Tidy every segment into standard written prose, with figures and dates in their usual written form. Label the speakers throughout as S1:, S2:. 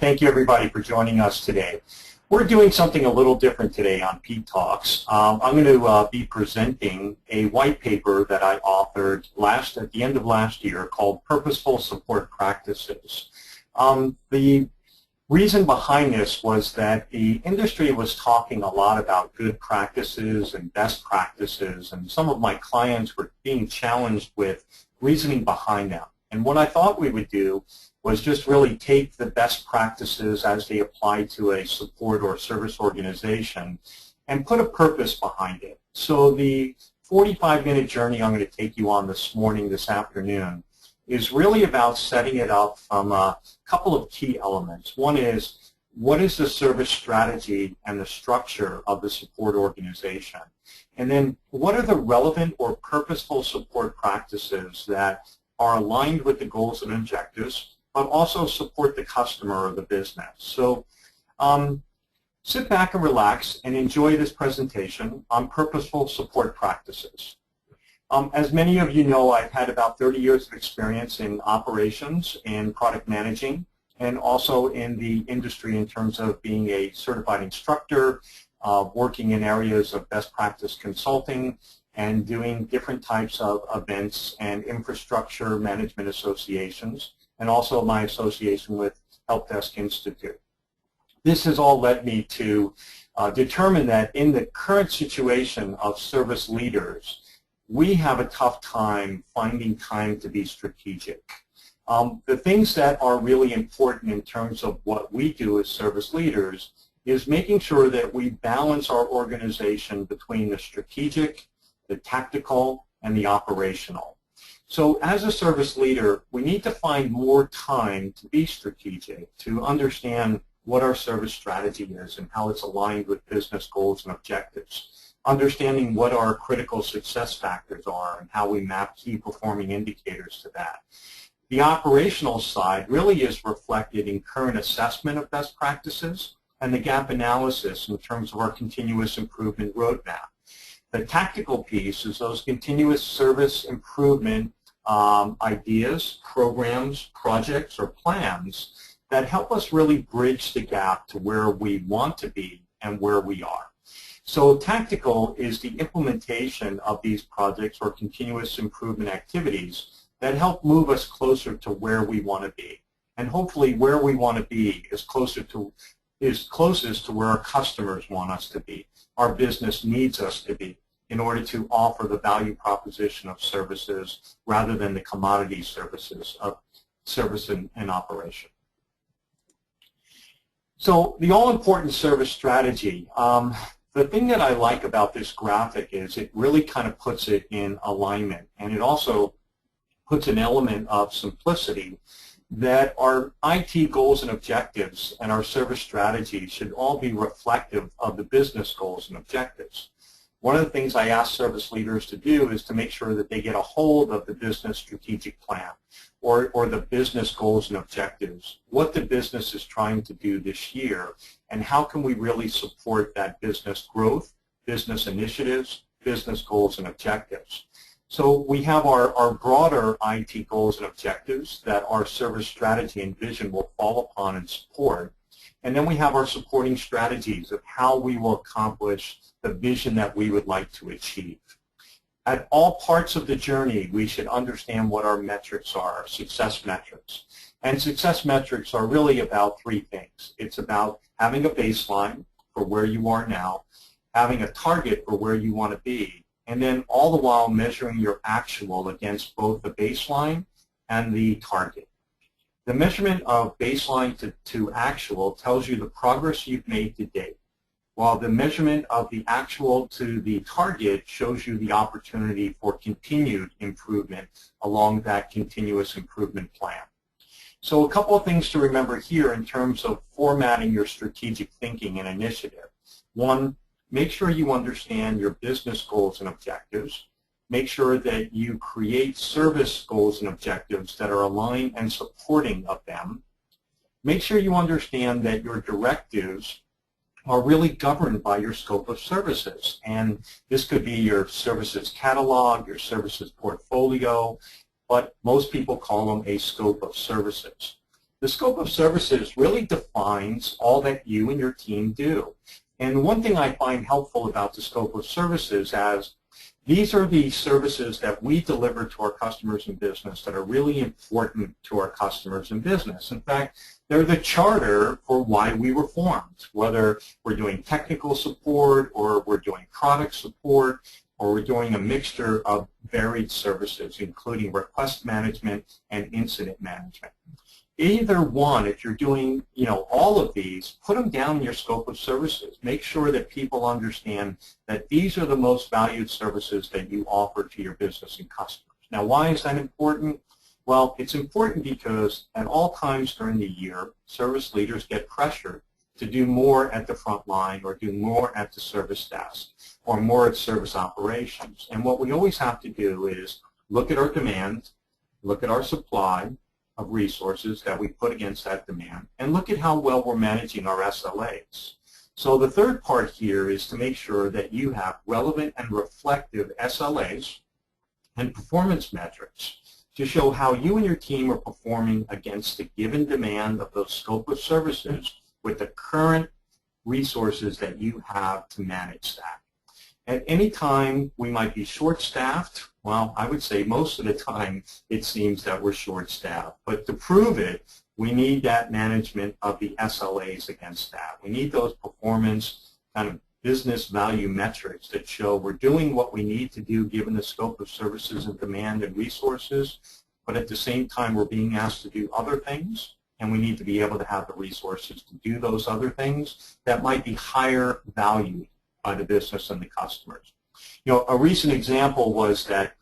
S1: Thank you, everybody, for joining us today. We're doing something a little different today on Pete Talks. I'm going to be presenting a white paper that I authored at the end of last year called Purposeful Support Practices. The reason behind this was that the industry was talking a lot about good practices and best practices, and some of my clients were being challenged with reasoning behind them. And what I thought we would do was just really take the best practices as they apply to a support or service organization and put a purpose behind it. So the 45-minute journey I'm going to take you on this afternoon, is really about setting it up from a couple of key elements. One is, what is the service strategy and the structure of the support organization? And then, what are the relevant or purposeful support practices that are aligned with the goals and objectives, but also support the customer or the business? So sit back and relax and enjoy this presentation on purposeful support practices. As many of you know, I've had about 30 years of experience in operations and product managing, and also in the industry in terms of being a certified instructor, working in areas of best practice consulting, and doing different types of events and infrastructure management associations, and also my association with Help Desk Institute. This has all led me to determine that in the current situation of service leaders, we have a tough time finding time to be strategic. The things that are really important in terms of what we do as service leaders is making sure that we balance our organization between the strategic, the tactical, and the operational. So as a service leader, we need to find more time to be strategic, to understand what our service strategy is and how it's aligned with business goals and objectives. Understanding what our critical success factors are and how we map key performing indicators to that. The operational side really is reflected in current assessment of best practices and the gap analysis in terms of our continuous improvement roadmap. The tactical piece is those continuous service improvement ideas, programs, projects, or plans that help us really bridge the gap to where we want to be and where we are. So tactical is the implementation of these projects or continuous improvement activities that help move us closer to where we want to be. And hopefully where we want to be is closest to where our customers want us to be, our business needs us to be, in order to offer the value proposition of services rather than the commodity services of service and operation. So the all-important service strategy. The thing that I like about this graphic is it really kind of puts it in alignment, and it also puts an element of simplicity that our IT goals and objectives and our service strategy should all be reflective of the business goals and objectives. One of the things I ask service leaders to do is to make sure that they get a hold of the business strategic plan or the business goals and objectives, what the business is trying to do this year, and how can we really support that business growth, business initiatives, business goals and objectives. So we have our broader IT goals and objectives that our service strategy and vision will fall upon and support. And then we have our supporting strategies of how we will accomplish the vision that we would like to achieve. At all parts of the journey, we should understand what our metrics are, our success metrics. And success metrics are really about three things. It's about having a baseline for where you are now, having a target for where you want to be, and then all the while measuring your actual against both the baseline and the target. The measurement of baseline to actual tells you the progress you've made to date, while the measurement of the actual to the target shows you the opportunity for continued improvement along that continuous improvement plan. So a couple of things to remember here in terms of formatting your strategic thinking and initiative. One, make sure you understand your business goals and objectives. Make sure that you create service goals and objectives that are aligned and supporting of them. Make sure you understand that your directives are really governed by your scope of services. And this could be your services catalog, your services portfolio, but most people call them a scope of services. The scope of services really defines all that you and your team do. And one thing I find helpful about the scope of services as these are the services that we deliver to our customers in business that are really important to our customers in business. In fact, they're the charter for why we were formed, whether we're doing technical support or we're doing product support or we're doing a mixture of varied services, including request management and incident management. Either one, if you're doing, all of these, put them down in your scope of services. Make sure that people understand that these are the most valued services that you offer to your business and customers. Now, why is that important? Well, it's important because at all times during the year, service leaders get pressured to do more at the front line or do more at the service desk or more at service operations. And what we always have to do is look at our demand, look at our supply of resources that we put against that demand, and look at how well we're managing our SLAs. So the third part here is to make sure that you have relevant and reflective SLAs and performance metrics to show how you and your team are performing against the given demand of those scope of services with the current resources that you have to manage that. At any time, we might be short-staffed. Well, I would say most of the time it seems that we're short-staffed. But to prove it, we need that management of the SLAs against that. We need those performance kind of business value metrics that show we're doing what we need to do given the scope of services and demand and resources, but at the same time we're being asked to do other things, and we need to be able to have the resources to do those other things that might be higher valued by the business and the customers. A recent example was that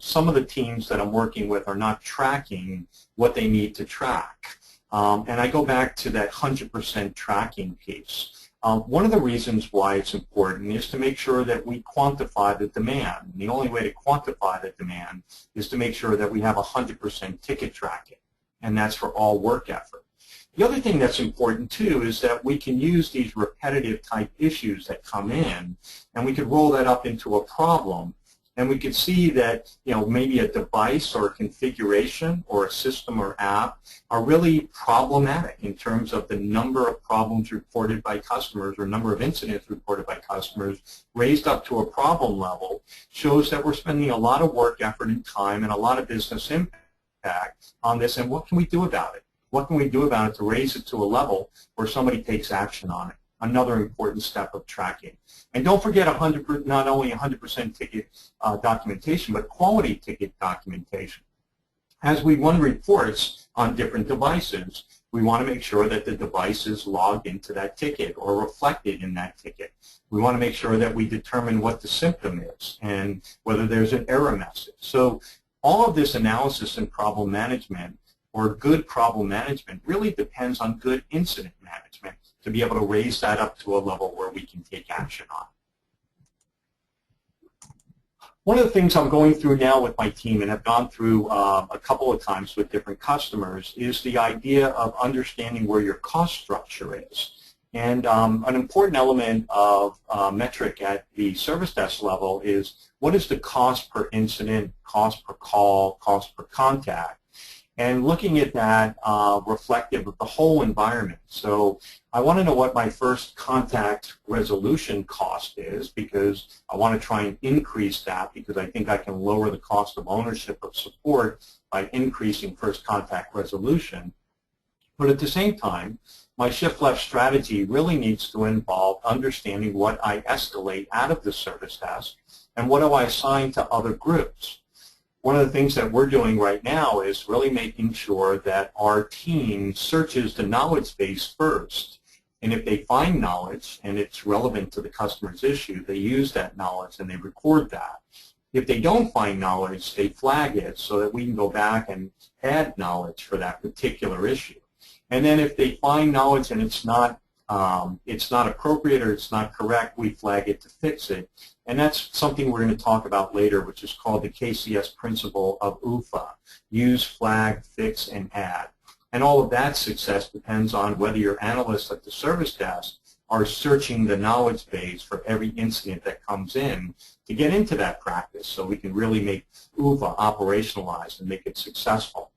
S1: some of the teams that I'm working with are not tracking what they need to track. And I go back to that 100% tracking piece. One of the reasons why it's important is to make sure that we quantify the demand. And the only way to quantify the demand is to make sure that we have 100% ticket tracking, and that's for all work effort. The other thing that's important, too, is that we can use these repetitive type issues that come in, and we could roll that up into a problem, and we could see that, maybe a device or a configuration or a system or app are really problematic in terms of the number of problems reported by customers or number of incidents reported by customers raised up to a problem level shows that we're spending a lot of work, effort, and time and a lot of business impact on this, and what can we do about it? What can we do about it to raise it to a level where somebody takes action on it? Another important step of tracking. And don't forget not only 100% ticket documentation, but quality ticket documentation. As we run reports on different devices, we want to make sure that the device is logged into that ticket or reflected in that ticket. We want to make sure that we determine what the symptom is and whether there's an error message. So all of this analysis and problem management or good problem management really depends on good incident management to be able to raise that up to a level where we can take action on. One of the things I'm going through now with my team, and have gone through a couple of times with different customers, is the idea of understanding where your cost structure is. And an important element of metric at the service desk level is what is the cost per incident, cost per call, cost per contact. And looking at that reflective of the whole environment. So I want to know what my first contact resolution cost is, because I want to try and increase that, because I think I can lower the cost of ownership of support by increasing first contact resolution. But at the same time, my shift left strategy really needs to involve understanding what I escalate out of the service desk and what do I assign to other groups. One of the things that we're doing right now is really making sure that our team searches the knowledge base first. And if they find knowledge and it's relevant to the customer's issue, they use that knowledge and they record that. If they don't find knowledge, they flag it so that we can go back and add knowledge for that particular issue. And then if they find knowledge and it's not appropriate or it's not correct, we flag it to fix it. And that's something we're going to talk about later, which is called the KCS principle of UFA, use, flag, fix, and add. And all of that success depends on whether your analysts at the service desk are searching the knowledge base for every incident that comes in to get into that practice so we can really make UFA operationalized and make it successful.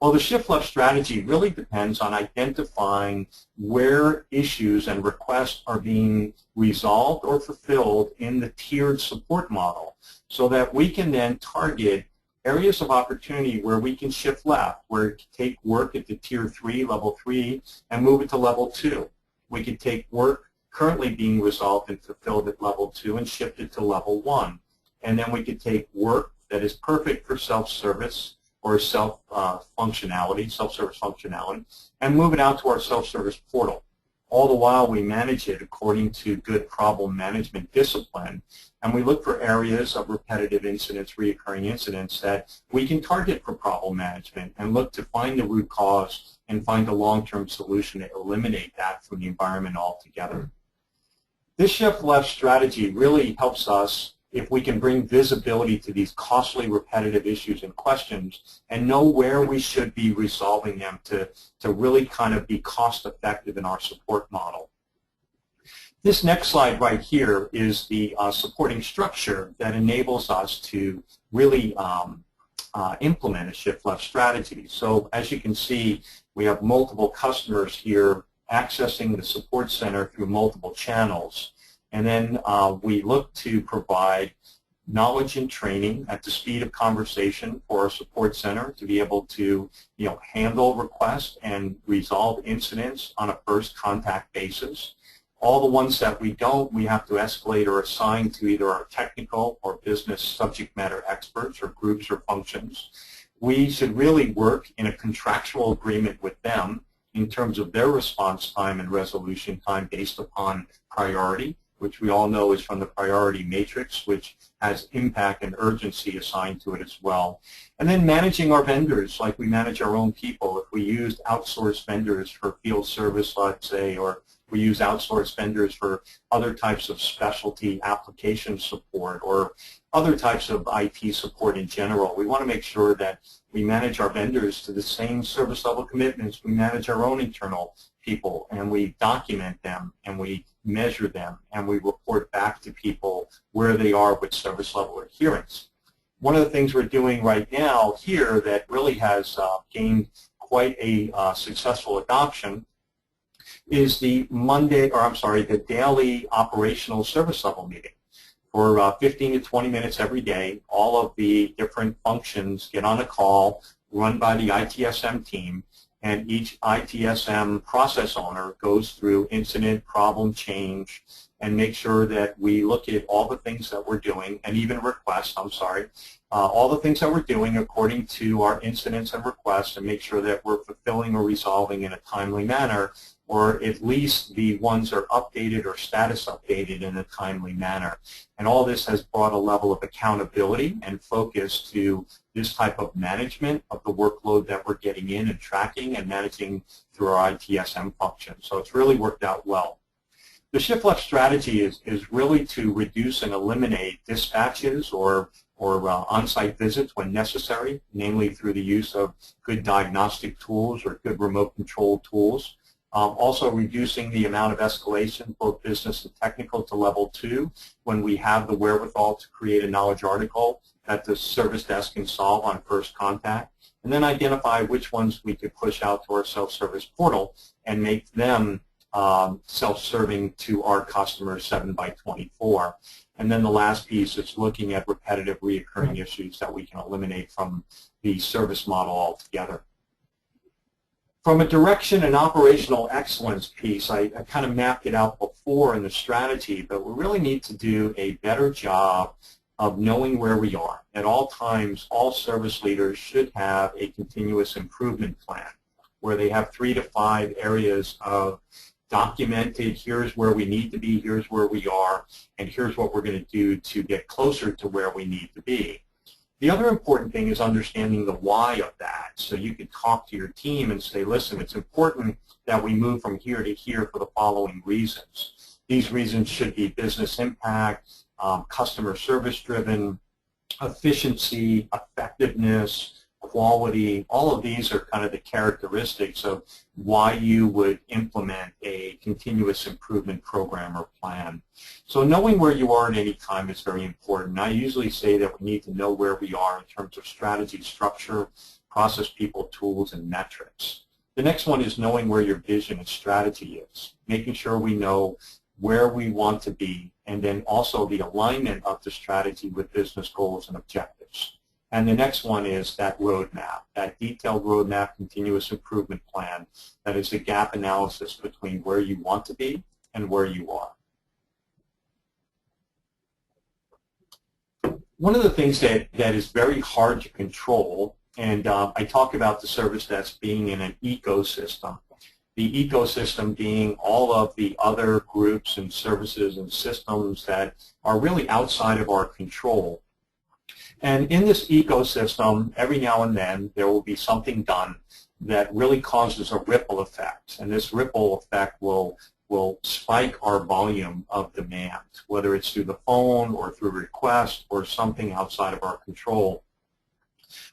S1: Well, the shift left strategy really depends on identifying where issues and requests are being resolved or fulfilled in the tiered support model, so that we can then target areas of opportunity where we can shift left, where we can take work at the tier 3, level 3, and move it to level 2. We could take work currently being resolved and fulfilled at level 2 and shift it to level 1. And then we could take work that is perfect for self-service or self-functionality, self-service functionality, and move it out to our self-service portal. All the while we manage it according to good problem management discipline, and we look for areas of repetitive incidents, reoccurring incidents that we can target for problem management and look to find the root cause and find a long-term solution to eliminate that from the environment altogether. This shift left strategy really helps us if we can bring visibility to these costly repetitive issues and questions and know where we should be resolving them to really kind of be cost effective in our support model. This next slide right here is the supporting structure that enables us to really implement a shift left strategy. So as you can see, we have multiple customers here accessing the support center through multiple channels. And then we look to provide knowledge and training at the speed of conversation for our support center to be able to handle requests and resolve incidents on a first contact basis. All the ones that we don't, we have to escalate or assign to either our technical or business subject matter experts or groups or functions. We should really work in a contractual agreement with them in terms of their response time and resolution time based upon priority, which we all know is from the priority matrix, which has impact and urgency assigned to it as well. And then managing our vendors like we manage our own people. If we used outsourced vendors for field service, let's say, or we use outsourced vendors for other types of specialty application support or other types of IT support in general, we want to make sure that we manage our vendors to the same service level commitments we manage our own internal people, and we document them and we measure them and we report back to people where they are with service level adherence. One of the things we're doing right now here that really has gained quite a successful adoption is the daily operational service level meeting. For 15 to 20 minutes every day, all of the different functions get on a call run by the ITSM team, and each ITSM process owner goes through incident, problem, change, and make sure that we look at all the things that we're doing, and even requests, all the things that we're doing according to our incidents and requests, and make sure that we're fulfilling or resolving in a timely manner, or at least the ones are updated or status updated in a timely manner. And all this has brought a level of accountability and focus to this type of management of the workload that we're getting in and tracking and managing through our ITSM function. So it's really worked out well. The shift left strategy is really to reduce and eliminate dispatches or on-site visits when necessary, namely through the use of good diagnostic tools or good remote control tools. Also reducing the amount of escalation, both business and technical, to level 2 when we have the wherewithal to create a knowledge article that the service desk can solve on first contact, and then identify which ones we could push out to our self-service portal and make them self-serving to our customers 7/24. And then the last piece is looking at repetitive reoccurring issues that we can eliminate from the service model altogether. From a direction and operational excellence piece, I kind of mapped it out before in the strategy, but we really need to do a better job of knowing where we are. At all times, all service leaders should have a continuous improvement plan where they have 3 to 5 areas of documented, here's where we need to be, here's where we are, and here's what we're going to do to get closer to where we need to be. The other important thing is understanding the why of that. So you could talk to your team and say, listen, it's important that we move from here to here for the following reasons. These reasons should be business impact, customer service driven, efficiency, effectiveness, quality. All of these are kind of the characteristics of why you would implement a continuous improvement program or plan. So knowing where you are at any time is very important. I usually say that we need to know where we are in terms of strategy, structure, process, people, tools, and metrics. The next one is knowing where your vision and strategy is, making sure we know where we want to be, and then also the alignment of the strategy with business goals and objectives. And the next one is that roadmap, that detailed roadmap, continuous improvement plan, that is the gap analysis between where you want to be and where you are. One of the things that is very hard to control, and I talk about the service desk being in an ecosystem, the ecosystem being all of the other groups and services and systems that are really outside of our control. And in this ecosystem, every now and then, there will be something done that really causes a ripple effect. And this ripple effect will spike our volume of demand, whether it's through the phone or through request or something outside of our control.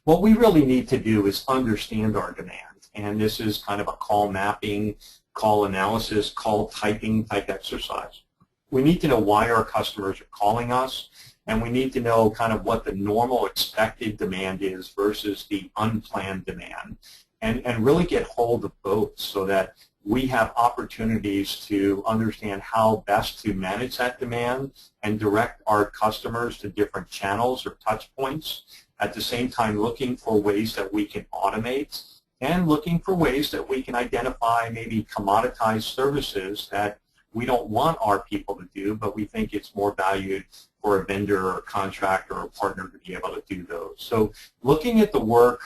S1: What we really need to do is understand our demand. And this is kind of a call mapping, call analysis, call typing type exercise. We need to know why our customers are calling us, and we need to know kind of what the normal expected demand is versus the unplanned demand, and really get hold of both so that we have opportunities to understand how best to manage that demand and direct our customers to different channels or touch points, at the same time looking for ways that we can automate and looking for ways that we can identify maybe commoditized services that we don't want our people to do, but we think it's more valued for a vendor or a contractor or a partner to be able to do those. So looking at the work,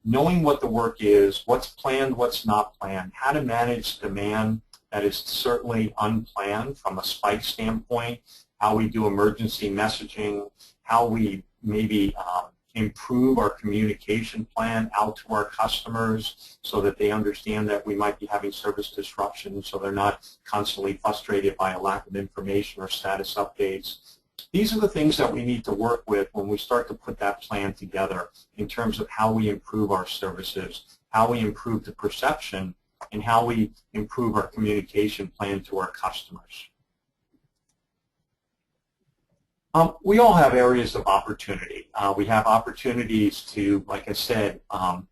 S1: knowing what the work is, what's planned, what's not planned, how to manage demand that is certainly unplanned from a spike standpoint, how we do emergency messaging, how we maybe improve our communication plan out to our customers so that they understand that we might be having service disruption so they're not constantly frustrated by a lack of information or status updates. These are the things that we need to work with when we start to put that plan together in terms of how we improve our services, how we improve the perception, and how we improve our communication plan to our customers. We all have areas of opportunity. We have opportunities to, like I said,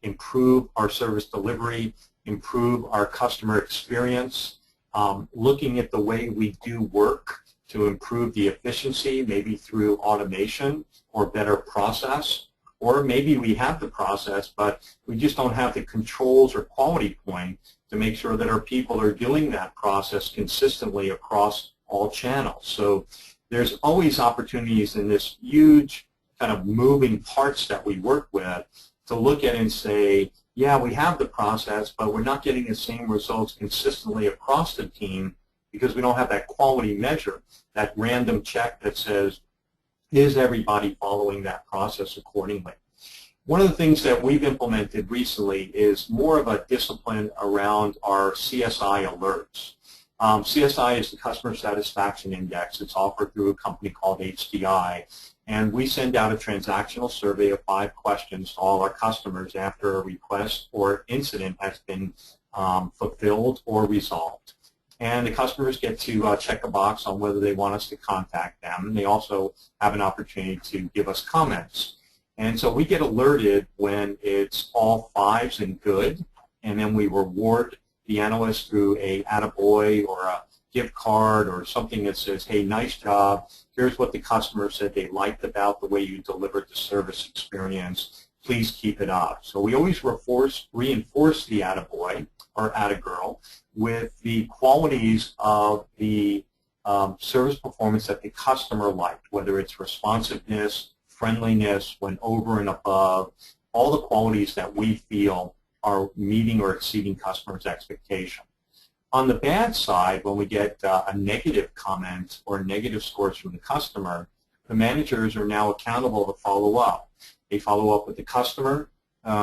S1: improve our service delivery, improve our customer experience, looking at the way we do work to improve the efficiency, maybe through automation or better process, or maybe we have the process, but we just don't have the controls or quality point to make sure that our people are doing that process consistently across all channels. So there's always opportunities in this huge kind of moving parts that we work with to look at and say, yeah, we have the process, but we're not getting the same results consistently across the team because we don't have that quality measure, that random check that says, is everybody following that process accordingly? One of the things that we've implemented recently is more of a discipline around our CSI alerts. CSI is the Customer Satisfaction Index. It's offered through a company called HDI. And we send out a transactional survey of 5 questions to all our customers after a request or incident has been fulfilled or resolved. And the customers get to check a box on whether they want us to contact them. And they also have an opportunity to give us comments. And so we get alerted when it's all 5s and good, and then we reward the analyst through a attaboy or a gift card or something that says, hey, nice job. Here's what the customer said they liked about the way you delivered the service experience. Please keep it up. So we always reinforce the attaboy or attagirl with the qualities of the service performance that the customer liked, whether it's responsiveness, friendliness, went over and above, all the qualities that we feel are meeting or exceeding customers' expectation. On the bad side, when we get a negative comment or negative scores from the customer, the managers are now accountable to follow up. They follow up with the customer,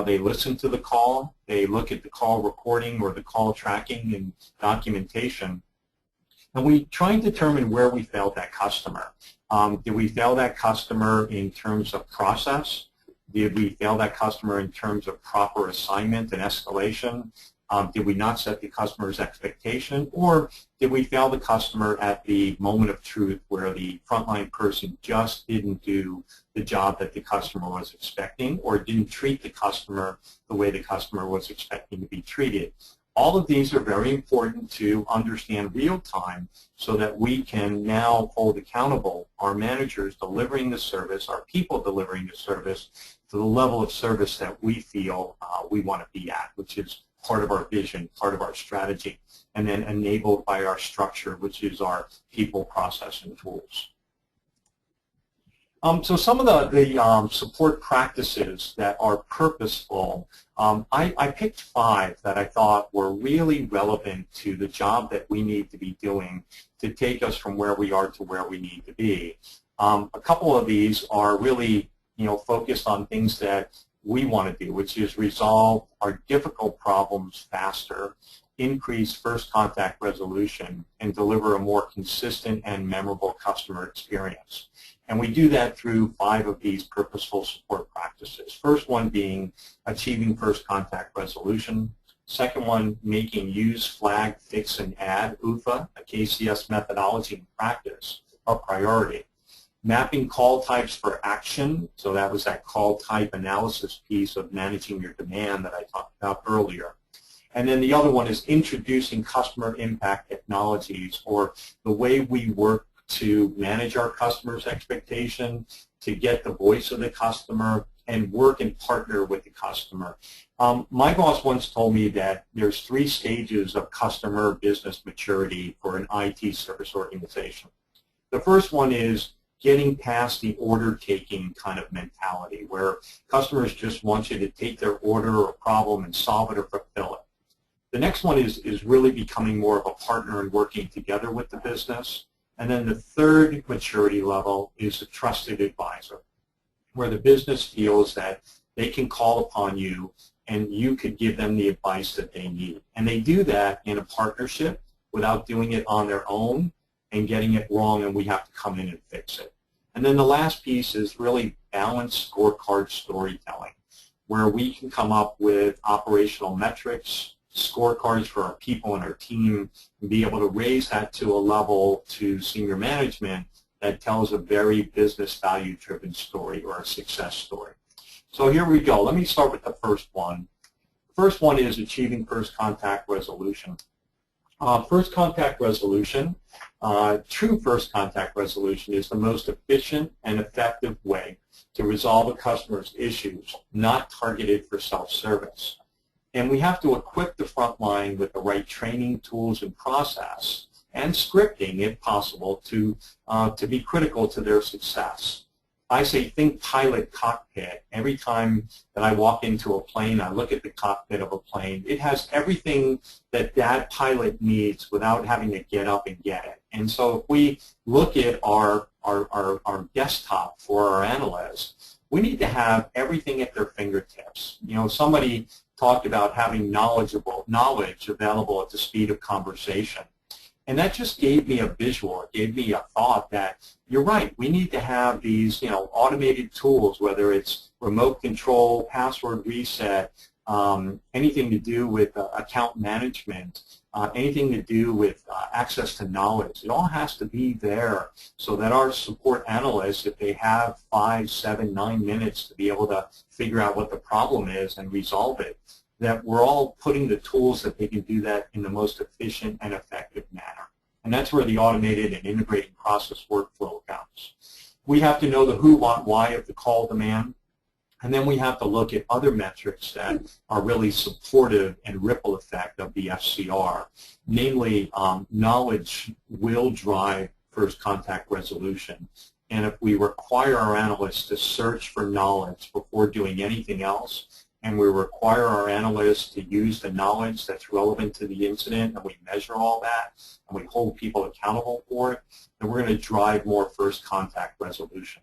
S1: they listen to the call, they look at the call recording or the call tracking and documentation, and we try and determine where we failed that customer. Did we fail that customer in terms of process? Did we fail that customer in terms of proper assignment and escalation? Did we not set the customer's expectation, or did we fail the customer at the moment of truth where the frontline person just didn't do the job that the customer was expecting, or didn't treat the customer the way the customer was expecting to be treated? All of these are very important to understand real time so that we can now hold accountable our managers delivering the service, our people delivering the service, to the level of service that we feel we want to be at, which is part of our vision, part of our strategy, and then enabled by our structure, which is our people, process, and tools. So some of the support practices that are purposeful, I picked 5 that I thought were really relevant to the job that we need to be doing to take us from where we are to where we need to be. A couple of these are really, focused on things that we want to do, which is resolve our difficult problems faster, increase first contact resolution, and deliver a more consistent and memorable customer experience. And we do that through 5 of these purposeful support practices. First one being achieving first contact resolution. Second one, making use, flag, fix, and add, UFA, a KCS methodology and practice, a priority. Mapping call types for action, so that was that call type analysis piece of managing your demand that I talked about earlier. And then the other one is introducing customer impact technologies, or the way we work to manage our customers' expectation, to get the voice of the customer, and work and partner with the customer. My boss once told me that there's 3 stages of customer business maturity for an IT service organization. The first one is getting past the order-taking kind of mentality, where customers just want you to take their order or problem and solve it or fulfill it. The next one is really becoming more of a partner and working together with the business. And then the third maturity level is a trusted advisor, where the business feels that they can call upon you and you could give them the advice that they need. And they do that in a partnership without doing it on their own and getting it wrong, and we have to come in and fix it. And then the last piece is really balanced scorecard storytelling, where we can come up with operational metrics, scorecards for our people and our team, and be able to raise that to a level to senior management that tells a very business value-driven story or a success story. So here we go. Let me start with the first one. The first one is achieving first contact resolution. First contact resolution, true first contact resolution is the most efficient and effective way to resolve a customer's issues, not targeted for self-service. And we have to equip the front line with the right training, tools, and process, and scripting, if possible, to be critical to their success. I say think pilot cockpit. Every time that I walk into a plane, I look at the cockpit of a plane. It has everything that that pilot needs without having to get up and get it. And so if we look at our desktop for our analysts, we need to have everything at their fingertips. Somebody talked about having knowledge available at the speed of conversation. And that just gave me a visual. It gave me a thought that you're right. We need to have these, automated tools, whether it's remote control, password reset, anything to do with account management, anything to do with access to knowledge. It all has to be there so that our support analysts, if they have 5, 7, 9 minutes to be able to figure out what the problem is and resolve it, that we're all putting the tools that they can do that in the most efficient and effective manner. And that's where the automated and integrated process workflow comes. We have to know the who, what, why of the call demand, and then we have to look at other metrics that are really supportive and ripple effect of the FCR. Namely, knowledge will drive first contact resolution. And if we require our analysts to search for knowledge before doing anything else, and we require our analysts to use the knowledge that's relevant to the incident, and we measure all that, and we hold people accountable for it, then we're going to drive more first contact resolution.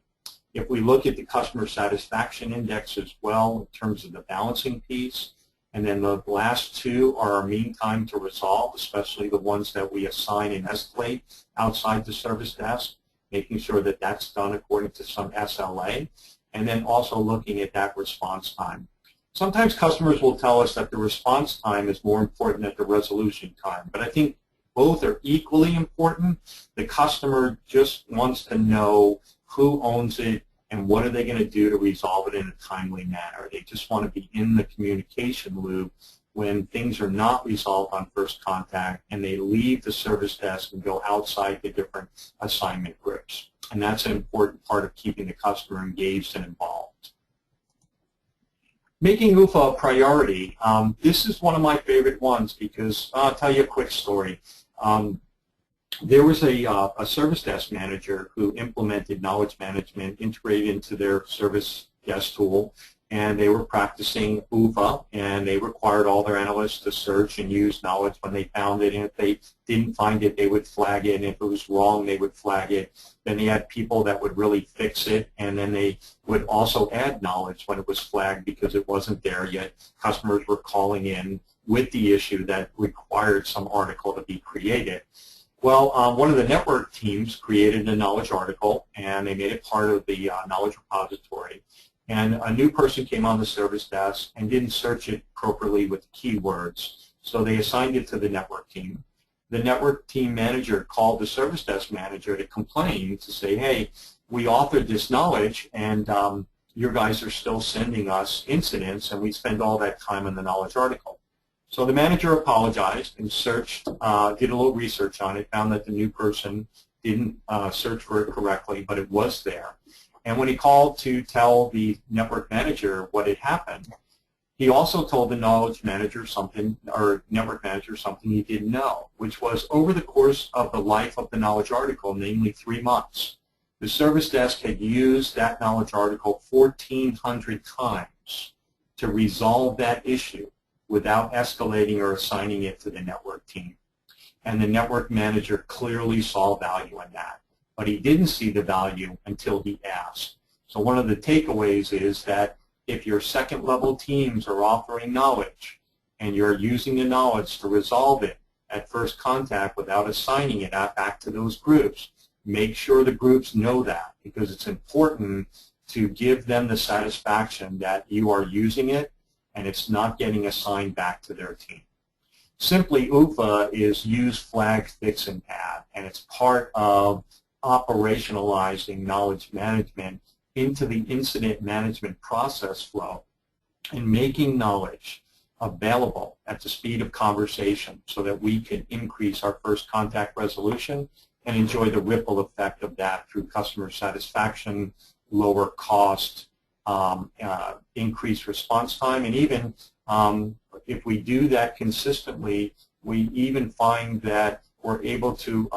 S1: If we look at the customer satisfaction index as well in terms of the balancing piece, and then the last 2 are our mean time to resolve, especially the ones that we assign and escalate outside the service desk, making sure that that's done according to some SLA, and then also looking at that response time. Sometimes customers will tell us that the response time is more important than the resolution time, but I think both are equally important. The customer just wants to know who owns it and what are they going to do to resolve it in a timely manner. They just want to be in the communication loop when things are not resolved on first contact and they leave the service desk and go outside the different assignment groups. And that's an important part of keeping the customer engaged and involved. Making UFA a priority. This is one of my favorite ones because I'll tell you a quick story. There was a service desk manager who implemented knowledge management integrated into their service desk tool, and they were practicing UFA, and they required all their analysts to search and use knowledge when they found it, and if they didn't find it, they would flag it, and if it was wrong, they would flag it. Then they had people that would really fix it, and then they would also add knowledge when it was flagged because it wasn't there yet. Customers were calling in with the issue that required some article to be created. Well, one of the network teams created a knowledge article, and they made it part of the knowledge repository. And a new person came on the service desk and didn't search it appropriately with the keywords, so they assigned it to the network team. The network team manager called the service desk manager to complain, to say, hey, we authored this knowledge, and your guys are still sending us incidents, and we spend all that time in the knowledge article. So the manager apologized and searched, did a little research on it, found that the new person didn't search for it correctly, but it was there. And when he called to tell the network manager what had happened, he also told the knowledge manager something, or network manager something he didn't know, which was over the course of the life of the knowledge article, namely 3 months, the service desk had used that knowledge article 1,400 times to resolve that issue without escalating or assigning it to the network team. And the network manager clearly saw value in that. But he didn't see the value until he asked. So one of the takeaways is that if your second-level teams are offering knowledge and you're using the knowledge to resolve it at first contact without assigning it back to those groups, make sure the groups know that, because it's important to give them the satisfaction that you are using it and it's not getting assigned back to their team. Simply, UFA is use, flag, fix, and add, and it's part of operationalizing knowledge management into the incident management process flow and making knowledge available at the speed of conversation so that we can increase our first contact resolution and enjoy the ripple effect of that through customer satisfaction, lower cost, increased response time, and even if we do that consistently, we even find that we're able to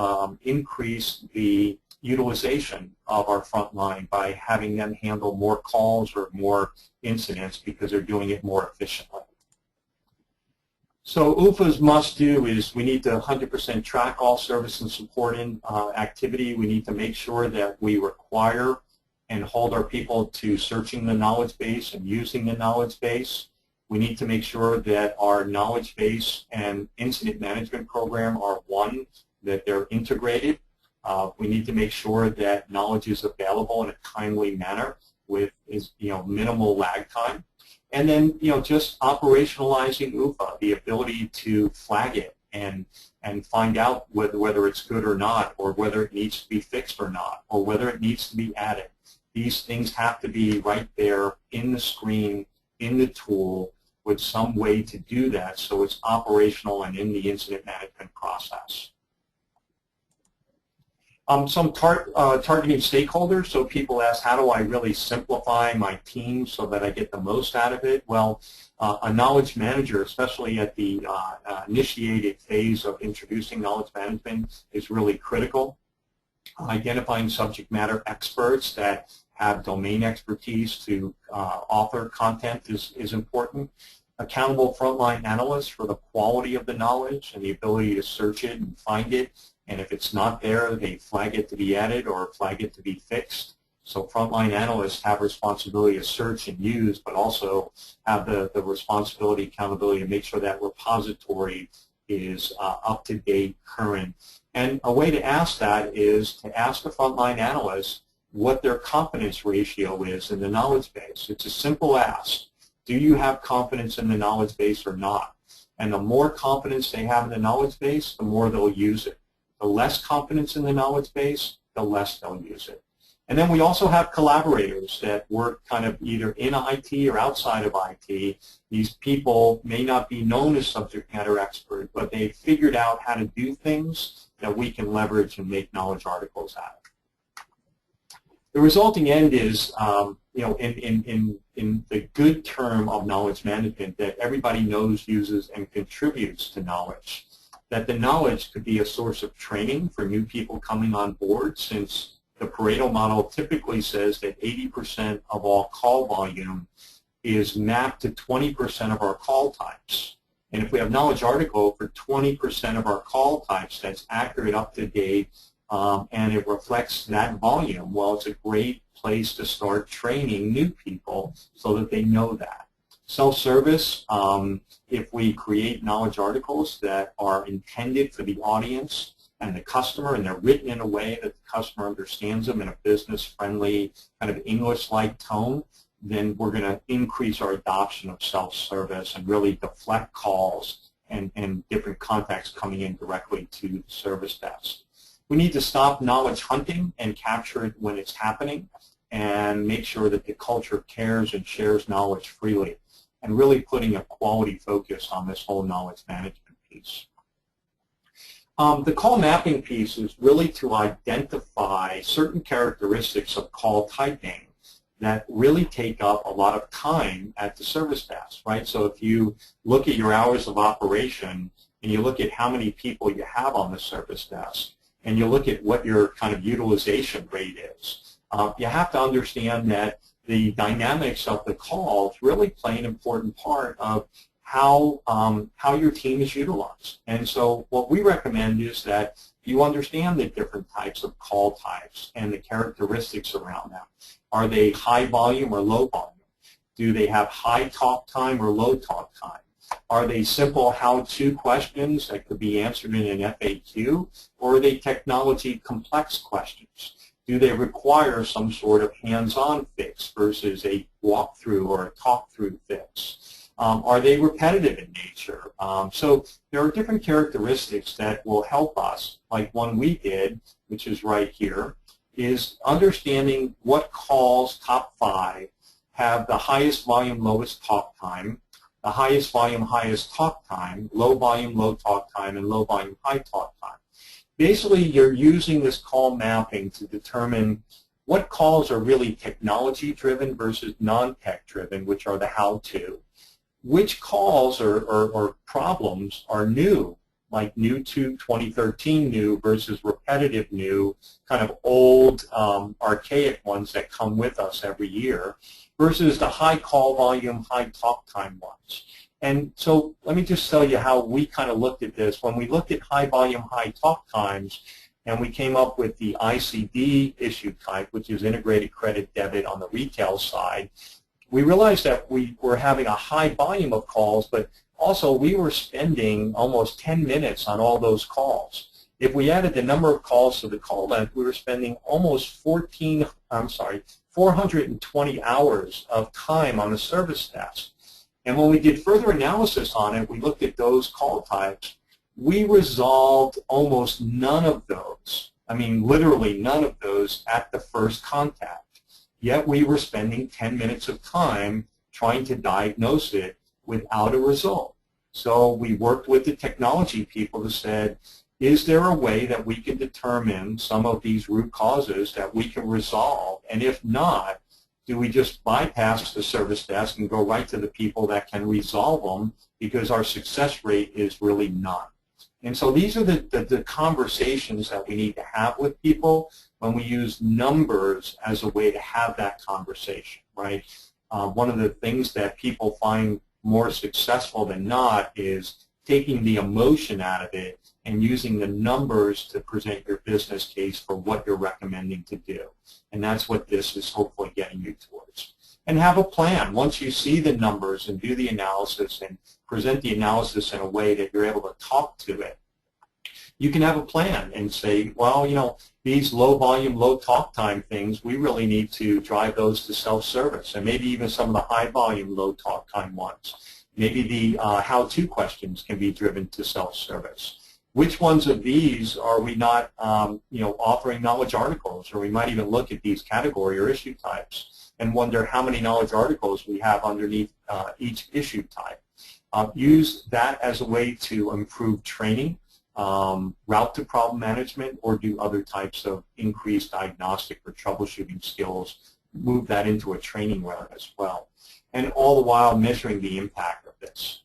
S1: increase the utilization of our frontline by having them handle more calls or more incidents because they're doing it more efficiently. So UFA's must-do is we need to 100% track all service and support activity. We need to make sure that we require and hold our people to searching the knowledge base and using the knowledge base. We need to make sure that our knowledge base and incident management program are one, that they're integrated. We need to make sure that knowledge is available in a timely manner with minimal lag time. And then just operationalizing UFA, the ability to flag it and find out whether it's good or not, or whether it needs to be fixed or not, or whether it needs to be added. These things have to be right there in the screen, in the tool, with some way to do that so it's operational and in the incident management process. Some targeting stakeholders. So people ask, how do I really simplify my team so that I get the most out of it? Well, a knowledge manager, especially at the initiated phase of introducing knowledge management, is really critical. Identifying subject matter experts that have domain expertise to author content is important. Accountable frontline analysts for the quality of the knowledge and the ability to search it and find it. And if it's not there, they flag it to be added or flag it to be fixed. So frontline analysts have responsibility to search and use, but also have the responsibility, accountability to make sure that repository is up to date, current. And a way to ask that is to ask the frontline analyst what their confidence ratio is in the knowledge base. It's a simple ask Do you have confidence in the knowledge base or not? And the more confidence they have in the knowledge base, the more they'll use it. The less confidence in the knowledge base, the less they'll use it. And then we also have collaborators that work kind of either in IT or outside of IT. These people may not be known as subject matter experts, but they've figured out how to do things that we can leverage and make knowledge articles out of. The resulting end is, in the good term of knowledge management, that everybody knows, uses, and contributes to knowledge. That the knowledge could be a source of training for new people coming on board, since the Pareto model typically says that 80% of all call volume is mapped to 20% of our call types. And if we have knowledge article for 20% of our call types that's accurate, up to date, and it reflects that volume, well, it's a great place to start training new people so that they know that. Self-service, if we create knowledge articles that are intended for the audience and the customer, and they're written in a way that the customer understands them in a business-friendly, kind of English-like tone, then we're going to increase our adoption of self-service and really deflect calls and different contacts coming in directly to the service desk. We need to stop knowledge hunting and capture it when it's happening, and make sure that the culture cares and shares knowledge freely, and really putting a quality focus on this whole knowledge management piece. The call mapping piece is really to identify certain characteristics of call typing that really take up a lot of time at the service desk, right? So if you look at your hours of operation and you look at how many people you have on the service desk, and you look at what your kind of utilization rate is, you have to understand that the dynamics of the calls really play an important part of how your team is utilized. And so what we recommend is that you understand the different types of call types and the characteristics around them. Are they high volume or low volume? Do they have high talk time or low talk time? Are they simple how-to questions that could be answered in an FAQ, or are they technology complex questions? Do they require some sort of hands-on fix versus a walkthrough or a talk-through fix? Are they repetitive in nature? So there are different characteristics that will help us, like one we did, which is right here, is understanding what calls, top 5, have the highest volume, lowest talk time, the highest volume, highest talk time, low volume, low talk time, and low volume, high talk time. Basically, you're using this call mapping to determine what calls are really technology-driven versus non-tech-driven, which are the how-to. Which calls or problems are new, like new to 2013 new versus repetitive new, kind of old, archaic ones that come with us every year, versus the high call volume, high talk time ones. And so let me just tell you how we kind of looked at this. When we looked at high volume, high talk times, and we came up with the ICD issue type, which is integrated credit debit on the retail side, we realized that we were having a high volume of calls, but also we were spending almost 10 minutes on all those calls. If we added the number of calls to the call length, we were spending almost 420 hours of time on the service desk. And when we did further analysis on it, we looked at those call types. We resolved almost none of those, I mean literally none of those, at the first contact. Yet we were spending 10 minutes of time trying to diagnose it without a result. So we worked with the technology people who said, is there a way that we can determine some of these root causes that we can resolve? And if not, do we just bypass the service desk and go right to the people that can resolve them, because our success rate is really none. And so these are the conversations that we need to have with people when we use numbers as a way to have that conversation, right? One of the things that people find more successful than not is taking the emotion out of it and using the numbers to present your business case for what you're recommending to do. And that's what this is hopefully getting you towards. And have a plan. Once you see the numbers and do the analysis and present the analysis in a way that you're able to talk to it, You can have a plan and say, well, these low volume, low talk time things, we really need to drive those to self-service, and maybe even some of the high volume, low talk time ones. Maybe the how-to questions can be driven to self-service. Which ones of these are we not, offering knowledge articles? Or we might even look at these category or issue types and wonder how many knowledge articles we have underneath each issue type. Use that as a way to improve training, route to problem management, or do other types of increased diagnostic or troubleshooting skills. Move that into a training route as well. And all the while measuring the impact of this.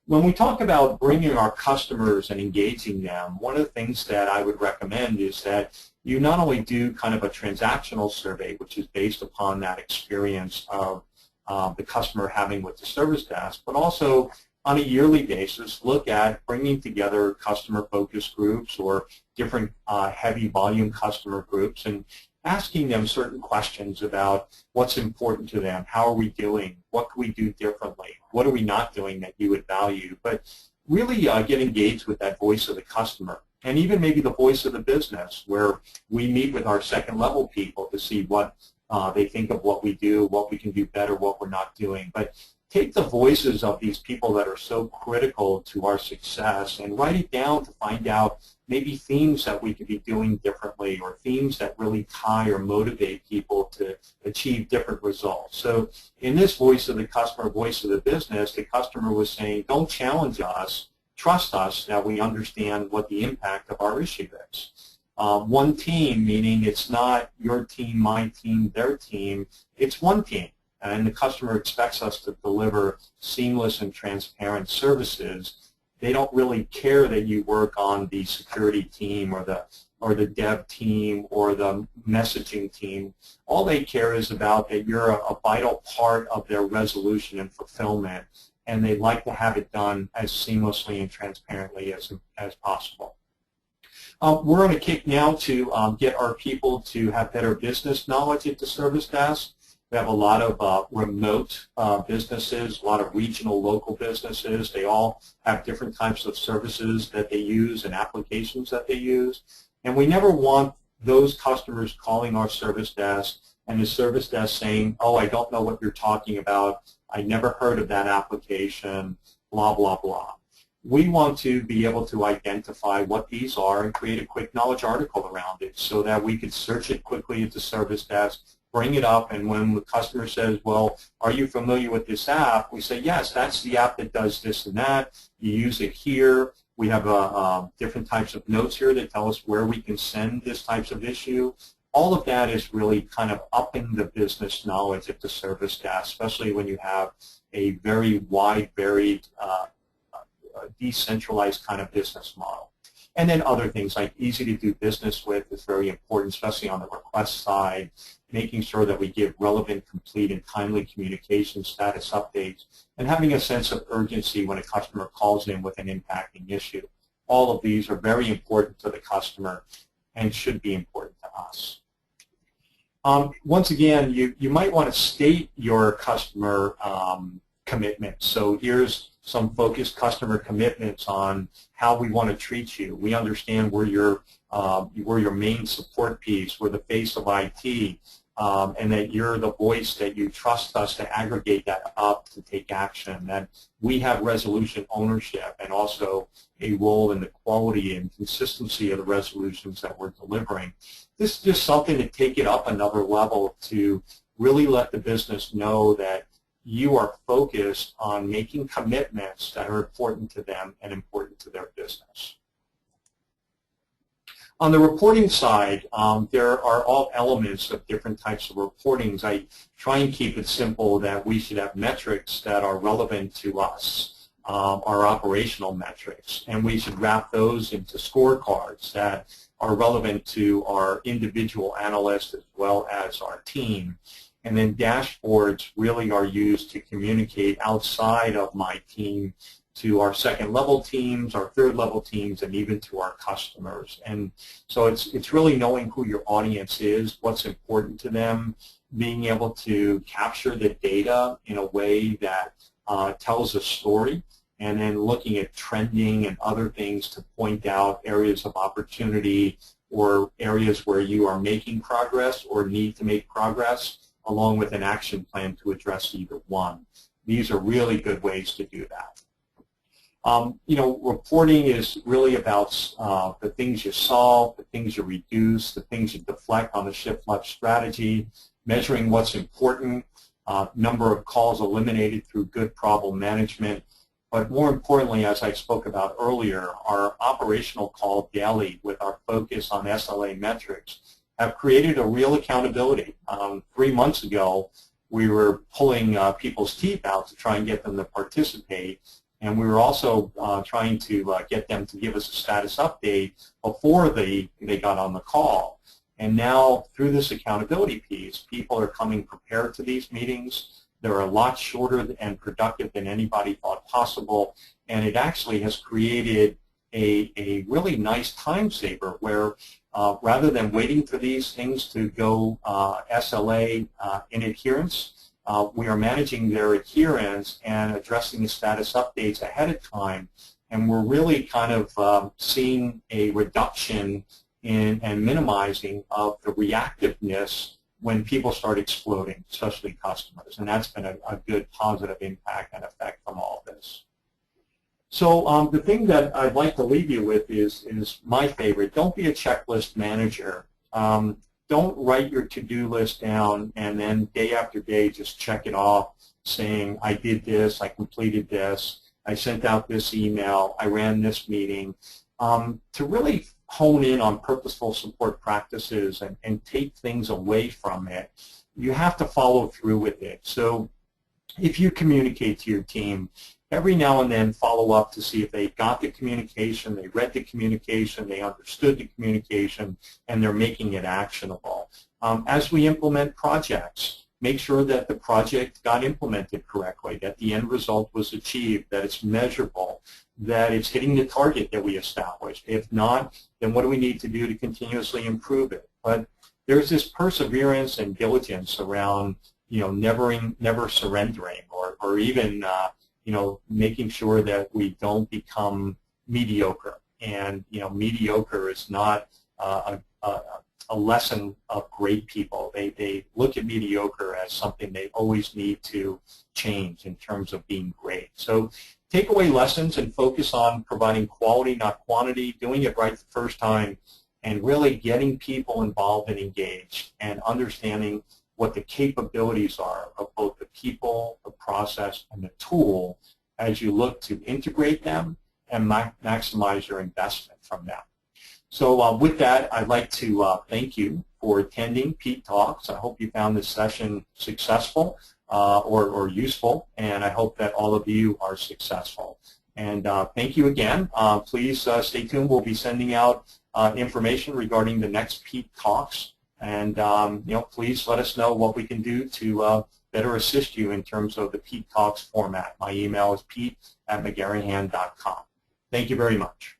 S1: When we talk about bringing our customers and engaging them, one of the things that I would recommend is that you not only do kind of a transactional survey, which is based upon that experience of the customer having with the service desk, but also on a yearly basis look at bringing together customer focus groups or different heavy volume customer groups and asking them certain questions about what's important to them, how are we doing, what can we do differently, what are we not doing that you would value, but really get engaged with that voice of the customer, and even maybe the voice of the business, where we meet with our second level people to see what they think of what we do, what we can do better, what we're not doing. But take the voices of these people that are so critical to our success and write it down to find out maybe themes that we could be doing differently, or themes that really tie or motivate people to achieve different results. So in this voice of the customer, voice of the business, the customer was saying, don't challenge us, trust us that we understand what the impact of our issue is. One team, meaning it's not your team, my team, their team, it's one team. And the customer expects us to deliver seamless and transparent services. They don't really care that you work on the security team or the dev team or the messaging team. All they care is about that you're a vital part of their resolution and fulfillment, and they'd like to have it done as seamlessly and transparently as possible. We're on a kick now to get our people to have better business knowledge at the service desk. We have a lot of remote businesses, a lot of regional, local businesses. They all have different types of services that they use and applications that they use. And we never want those customers calling our service desk and the service desk saying, oh, I don't know what you're talking about, I never heard of that application, blah, blah, blah. We want to be able to identify what these are and create a quick knowledge article around it so that we could search it quickly at the service desk, bring it up, and when the customer says, well, are you familiar with this app? We say, yes, that's the app that does this and that. You use it here. We have different types of notes here that tell us where we can send this types of issue. All of that is really kind of upping the business knowledge at the service desk, especially when you have a very wide, varied, decentralized kind of business model. And then other things like easy to do business with is very important, especially on the request side, making sure that we give relevant, complete, and timely communication status updates, and having a sense of urgency when a customer calls in with an impacting issue. All of these are very important to the customer and should be important to us. Once again, you might want to state your customer commitment. So here's some focused customer commitments on how we want to treat you. We understand we're your main support piece, we're the face of IT, and that you're the voice that you trust us to aggregate that up to take action, that we have resolution ownership and also a role in the quality and consistency of the resolutions that we're delivering. This is just something to take it up another level to really let the business know that you are focused on making commitments that are important to them and important to their business. On the reporting side, there are all elements of different types of reportings. I try and keep it simple that we should have metrics that are relevant to us, our operational metrics, and we should wrap those into scorecards that are relevant to our individual analysts as well as our team. And then dashboards really are used to communicate outside of my team to our second level teams, our third level teams, and even to our customers. And so it's really knowing who your audience is, what's important to them, being able to capture the data in a way that tells a story and then looking at trending and other things to point out areas of opportunity or areas where you are making progress or need to make progress, along with an action plan to address either one. These are really good ways to do that. Reporting is really about the things you solve, the things you reduce, the things you deflect on the shift left strategy, measuring what's important, number of calls eliminated through good problem management. But more importantly, as I spoke about earlier, our operational call daily with our focus on SLA metrics have created a real accountability. 3 months ago, we were pulling people's teeth out to try and get them to participate, and we were also trying to get them to give us a status update before they got on the call. And now, through this accountability piece, people are coming prepared to these meetings. They're a lot shorter and productive than anybody thought possible, and it actually has created a really nice time saver where rather than waiting for these things to go SLA in adherence, we are managing their adherence and addressing the status updates ahead of time, and we're really kind of seeing a reduction in and minimizing of the reactiveness when people start exploding, especially customers, and that's been a good positive impact and effect from all of this. So the thing that I'd like to leave you with is my favorite. Don't be a checklist manager. Don't write your to-do list down and then day after day just check it off saying, I did this, I completed this, I sent out this email, I ran this meeting. To really hone in on purposeful support practices and take things away from it, you have to follow through with it. So if you communicate to your team, every now and then follow up to see if they got the communication, they read the communication, they understood the communication, and they're making it actionable. As we implement projects, make sure that the project got implemented correctly, that the end result was achieved, that it's measurable, that it's hitting the target that we established. If not, then what do we need to do to continuously improve it? But there's this perseverance and diligence around, never surrendering or even making sure that we don't become mediocre. And, mediocre is not a lesson of great people. They look at mediocre as something they always need to change in terms of being great. So take away lessons and focus on providing quality, not quantity, doing it right the first time, and really getting people involved and engaged and understanding what the capabilities are of both the people, the process, and the tool as you look to integrate them and maximize your investment from them. So with that, I'd like to thank you for attending Pete Talks. I hope you found this session successful or useful, and I hope that all of you are successful. And thank you again. Please stay tuned. We'll be sending out information regarding the next Pete Talks. And please let us know what we can do to better assist you in terms of the Pete Talks format. My email is pete@McGarahan.com. Thank you very much.